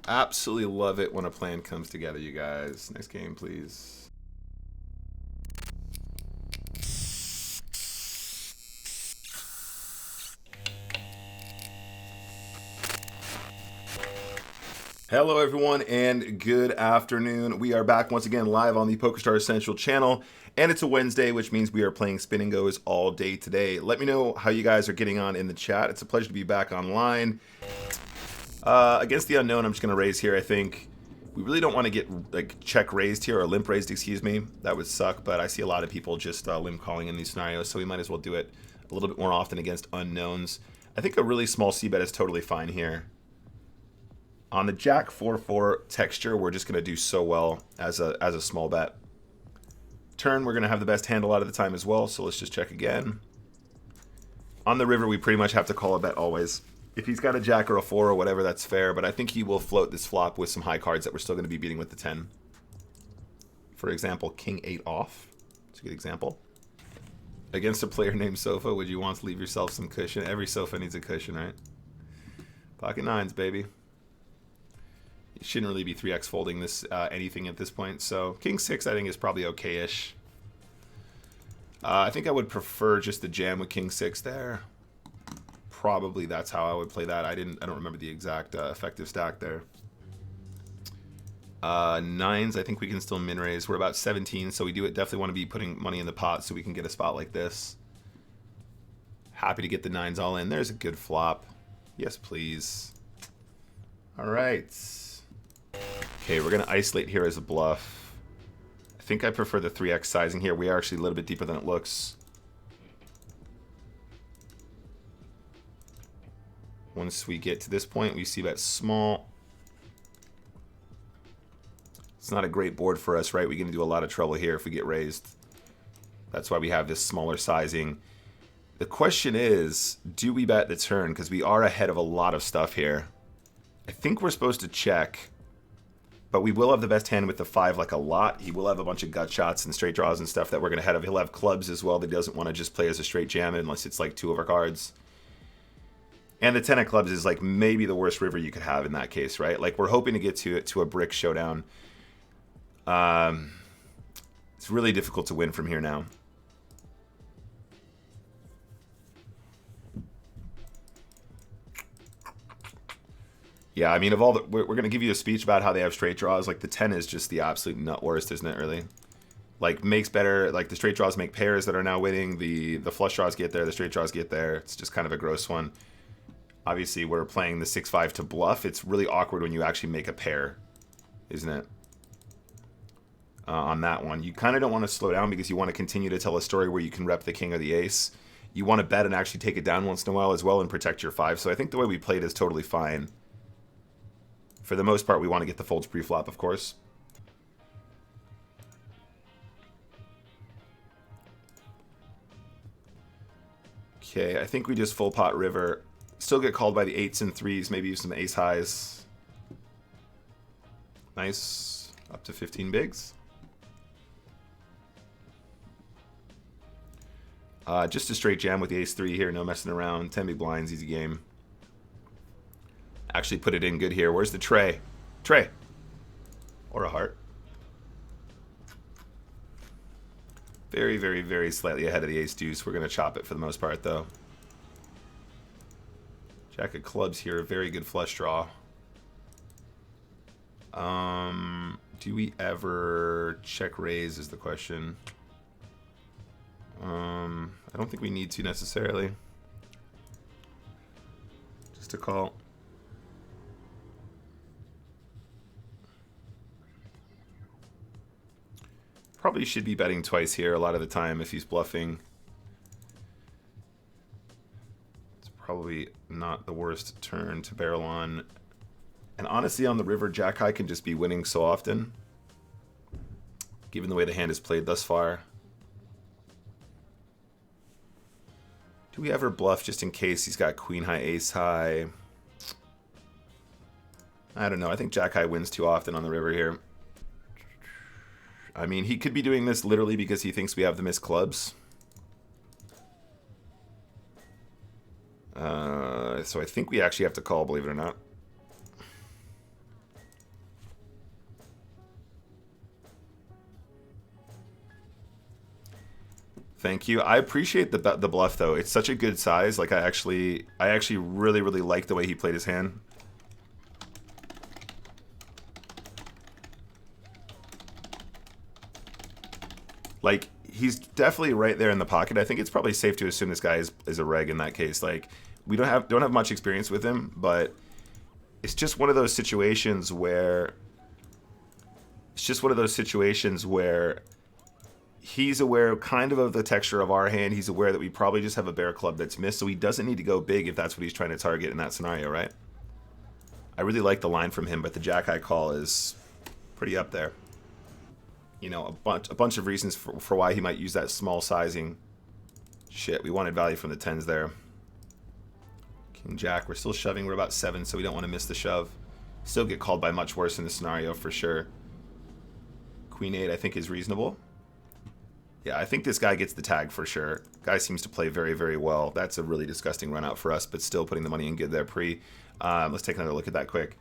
Absolutely love it when a plan comes together, you guys. Next game, please. Hello everyone and good afternoon. We are back once again live on the PokerStars Central channel, and it's a Wednesday, which means we are playing Spin and Goes all day today. Let me know how you guys are getting on in the chat. It's a pleasure to be back online. Against the unknown, I'm just going to raise here. I think we really don't want to get like check raised here, or limp raised, excuse me. That would suck, but I see a lot of people just limp calling in these scenarios, so we might as well do it a little bit more often against unknowns. I think a really small c-bet is totally fine here. On the Jack 4-4 texture, we're just going to do so well as a small bet. Turn, we're going to have the best hand a lot of the time as well, so let's just check again. On the river, we pretty much have to call a bet always. If he's got a Jack or a 4 or whatever, that's fair, but I think he will float this flop with some high cards that we're still going to be beating with the 10. For example, King 8 off. It's a good example. Against a player named Sofa, would you want to leave yourself some cushion? Every Sofa needs a cushion, right? Pocket nines, baby. You shouldn't really be 3x folding this anything at this point. So King 6 I think is probably okay-ish. I think I would prefer just the jam with King 6 there. Probably that's how I would play that. I don't remember the exact effective stack there. Nines, I think we can still min raise. We're about 17, so we do definitely want to be putting money in the pot so we can get a spot like this. Happy to get the nines all in. There's a good flop. Yes, please. All right. Okay, we're going to isolate here as a bluff. I think I prefer the 3x sizing here. We are actually a little bit deeper than it looks. Once we get to this point, we see that small. It's not a great board for us, right? We're going to do a lot of trouble here if we get raised. That's why we have this smaller sizing. The question is, do we bet the turn? Because we are ahead of a lot of stuff here. I think we're supposed to check. But we will have the best hand with the 5 like a lot. He will have a bunch of gut shots and straight draws and stuff that we're going to head of. He'll have clubs as well that he doesn't want to just play as a straight jam unless it's like 2 of our cards. And the 10 of clubs is like maybe the worst river you could have in that case, right? Like we're hoping to get to a brick showdown. It's really difficult to win from here now. Yeah, I mean, of all the, we're going to give you a speech about how they have straight draws. Like the 10 is just the absolute nut worst, isn't it? Really, like makes better. Like the straight draws make pairs that are now winning. The flush draws get there. The straight draws get there. It's just kind of a gross one. Obviously, we're playing the 6-5 to bluff. It's really awkward when you actually make a pair, isn't it? On that one, you kind of don't want to slow down because you want to continue to tell a story where you can rep the king or the ace. You want to bet and actually take it down once in a while as well and protect your 5. So I think the way we played is totally fine. For the most part, we want to get the folds pre-flop, of course. Okay, I think we just full pot river. Still get called by the 8s and 3s, maybe use some ace highs. Nice. Up to 15 bigs. Just a straight jam with the ace 3 here, no messing around. 10 big blinds, easy game. Actually put it in good here. Where's the tray? Tray. Or a heart. Very, very, very slightly ahead of the ace deuce. We're going to chop it for the most part, though. Jack of clubs here. Very good flush draw. Do we ever check raise is the question. I don't think we need to necessarily. Just a call. Probably should be betting twice here a lot of the time if he's bluffing. It's probably not the worst turn to barrel on. And honestly, on the river, Jack High can just be winning so often, given the way the hand is played thus far. Do we ever bluff just in case he's got Queen High, Ace High? I don't know. I think Jack High wins too often on the river here. I mean, he could be doing this literally because he thinks we have the missed clubs. So I think we actually have to call, believe it or not. Thank you. I appreciate the bluff though. It's such a good size. Like I actually really like the way he played his hand. Like he's definitely right there in the pocket. I think it's probably safe to assume this guy is a reg in that case. Like we don't have much experience with him, but it's just one of those situations where he's aware kind of the texture of our hand. He's aware that we probably just have a bear club that's missed, so he doesn't need to go big if that's what he's trying to target in that scenario, right? I really like the line from him, but the jack high call is pretty up there. You know, a bunch of reasons for why he might use that small sizing. Shit, we wanted value from the 10s there. King jack, we're still shoving. We're about 7, so we don't want to miss the shove. Still get called by much worse in the scenario for sure. Queen 8 I think is reasonable. Yeah, I think this guy gets the tag for sure. Guy seems to play very, very well. That's a really disgusting run out for us, but still putting the money in good there pre. Let's take another look at that quick.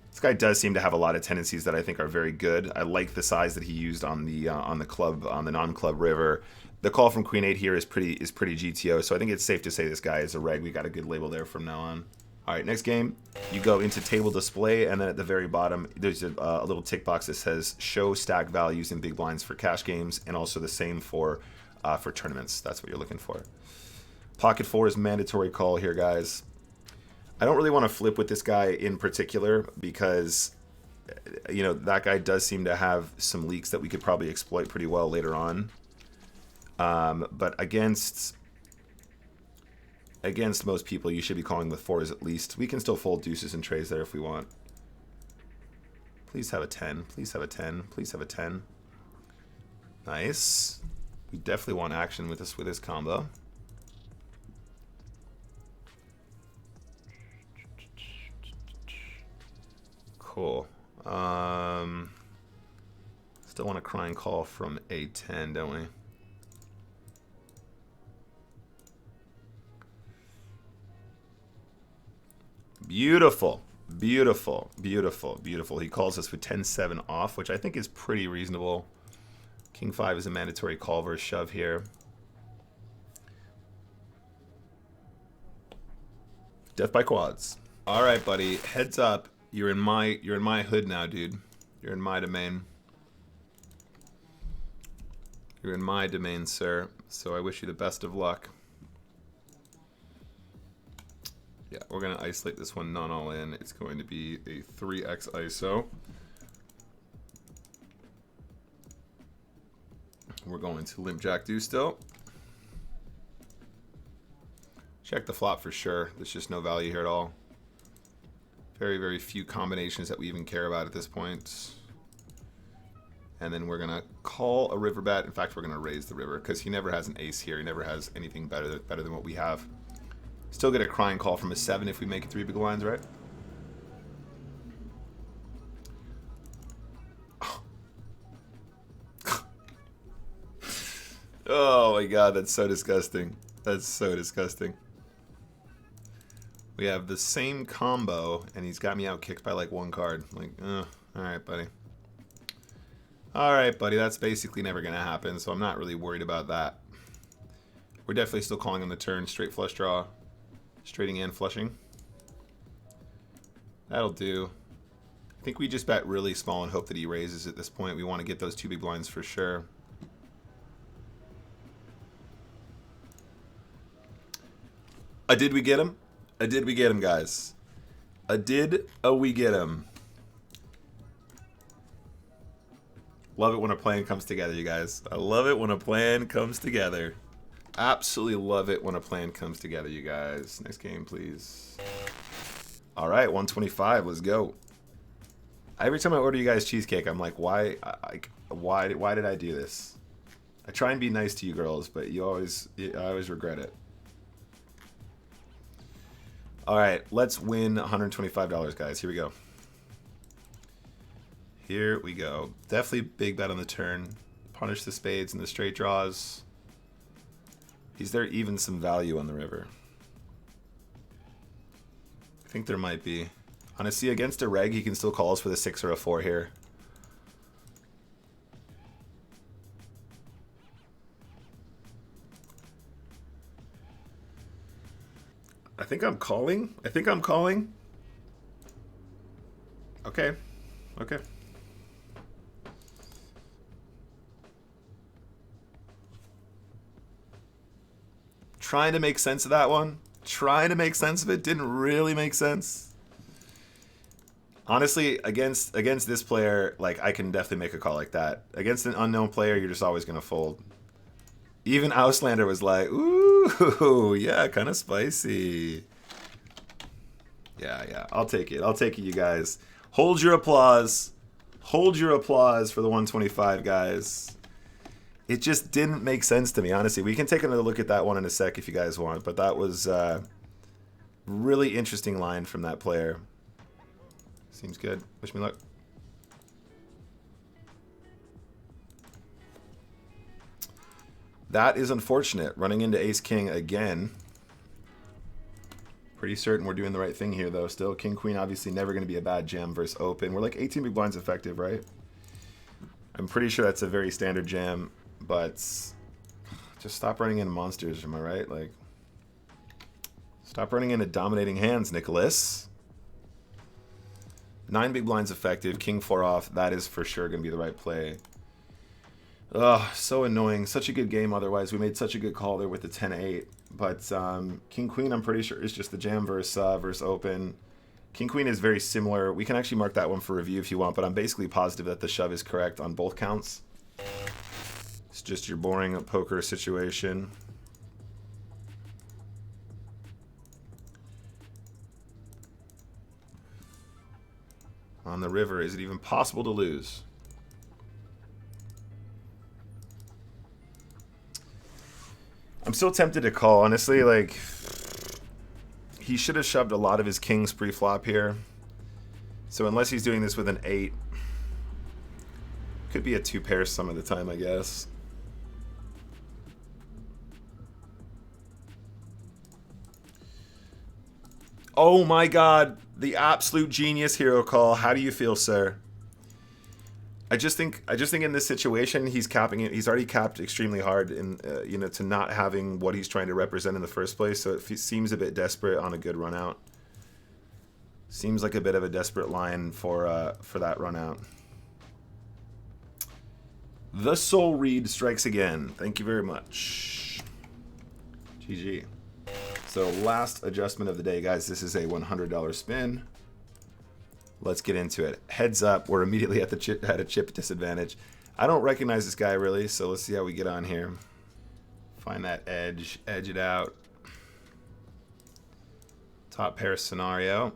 This guy does seem to have a lot of tendencies that I think are very good. I like the size that he used on the club, on the non-club river. The call from Queen 8 here is pretty GTO, so I think it's safe to say this guy is a reg. We got a good label there from now on. All right, next game, you go into table display, and then at the very bottom, there's a little tick box that says show stack values in big blinds for cash games, and also the same for tournaments. That's what you're looking for. Pocket 4 is mandatory call here, guys. I don't really want to flip with this guy in particular because, you know, that guy does seem to have some leaks that we could probably exploit pretty well later on. But against most people, you should be calling with 4s at least. We can still fold deuces and trays there if we want. Please have a 10. Please have a 10. Please have a 10. Nice. We definitely want action with this combo. Cool. Still want a crying call from a 10, don't we? Beautiful, beautiful, beautiful, beautiful. He calls us with 10-7 off, which I think is pretty reasonable. King 5 is a mandatory call versus shove here. Death by quads. All right, buddy. Heads up. You're in my hood now, dude. You're in my domain. You're in my domain, sir. So I wish you the best of luck. Yeah, we're going to isolate this one non all in. It's going to be a 3x ISO. We're going to limp jack deuce still. Check the flop for sure. There's just no value here at all. Very, very few combinations that we even care about at this point. And then we're going to call a river bet. In fact, we're going to raise the river because he never has an ace here. He never has anything better than what we have. Still get a crying call from a 7 if we make it 3 big blinds, right? Oh my god, that's so disgusting. That's so disgusting. We have the same combo, and he's got me out kicked by like 1 card. Like, alright, buddy. Alright, buddy, that's basically never going to happen, so I'm not really worried about that. We're definitely still calling on the turn, straight flush draw. Straighting and flushing. That'll do. I think we just bet really small and hope that he raises at this point. We want to get those 2 big blinds for sure. Did we get him? Did we get him, guys? Did we get him? Love it when a plan comes together, you guys. I love it when a plan comes together. Absolutely love it when a plan comes together, you guys. Next game, please. All right, 125. Let's go. Every time I order you guys cheesecake, I'm like, why did I do this? I try and be nice to you girls, but I always regret it. All right, let's win $125, guys. Here we go. Here we go. Definitely big bet on the turn. Punish the spades and the straight draws. Is there even some value on the river? I think there might be. Honestly, against a reg, he can still call us with a 6 or a 4 here. I think I'm calling. I think I'm calling. Okay. Okay. Trying to make sense of that one. Trying to make sense of it. Didn't really make sense. Honestly, against this player, like, I can definitely make a call like that. Against an unknown player, you're just always going to fold. Even Auslander was like, ooh, yeah, kind of spicy. Yeah, I'll take it. I'll take it, you guys. Hold your applause. Hold your applause for the 125, guys. It just didn't make sense to me, honestly. We can take another look at that one in a sec if you guys want, but that was really interesting line from that player. Seems good. Wish me luck. That is unfortunate. Running into ace-king again. Pretty certain we're doing the right thing here, though. Still, king-queen obviously never going to be a bad jam versus open. We're like 18 big blinds effective, right? I'm pretty sure that's a very standard jam, but just stop running into monsters, am I right? Like, stop running into dominating hands, Nicholas. 9 big blinds effective, king 4 off. That is for sure going to be the right play. Ugh, so annoying. Such a good game otherwise. We made such a good call there with the 10-8. But king-queen, I'm pretty sure, is just the jam versus open. King-queen is very similar. We can actually mark that one for review if you want, but I'm basically positive that the shove is correct on both counts. It's just your boring poker situation. On the river, is it even possible to lose? I'm still tempted to call, honestly. Like, he should have shoved a lot of his kings pre-flop here. So unless he's doing this with an 8, could be a 2 pair some of the time, I guess. Oh my god, the absolute genius hero call. How do you feel, sir? I just think in this situation he's capping it. He's already capped extremely hard in you know, to not having what he's trying to represent in the first place. So it seems a bit desperate on a good run out. Seems like a bit of a desperate line for that run out. The Soul Read strikes again. Thank you very much. GG. So last adjustment of the day, guys. This is a $100 spin. Let's get into it. Heads up, we're immediately at a chip disadvantage. I don't recognize this guy really, so let's see how we get on here. Find that edge it out. Top pair scenario.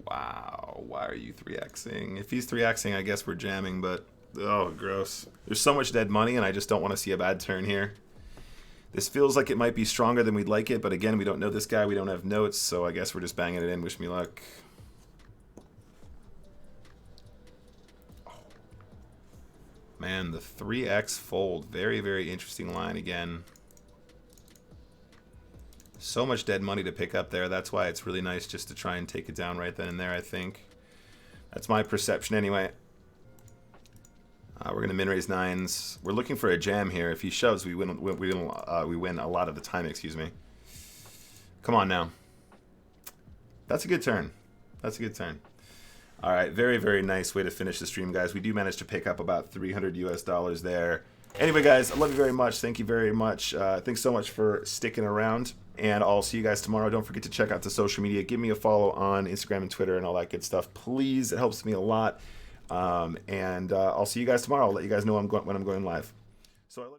Wow, why are you 3xing? If he's 3xing, I guess we're jamming, but oh, gross. There's so much dead money, and I just don't want to see a bad turn here. This feels like it might be stronger than we'd like it, but again, we don't know this guy. We don't have notes, so I guess we're just banging it in. Wish me luck. Oh. Man, the 3x fold. Very, very interesting line again. So much dead money to pick up there. That's why it's really nice just to try and take it down right then and there, I think. That's my perception anyway. We're going to min-raise 9s. We're looking for a jam here. If he shoves, we win a lot of the time, excuse me. Come on now. That's a good turn. That's a good turn. All right, very, very nice way to finish the stream, guys. We do manage to pick up about $300 US there. Anyway, guys, I love you very much. Thank you very much. Thanks so much for sticking around, and I'll see you guys tomorrow. Don't forget to check out the social media. Give me a follow on Instagram and Twitter and all that good stuff, please. It helps me a lot. I'll see you guys tomorrow. I'll let you guys know when I'm going live. So I love you.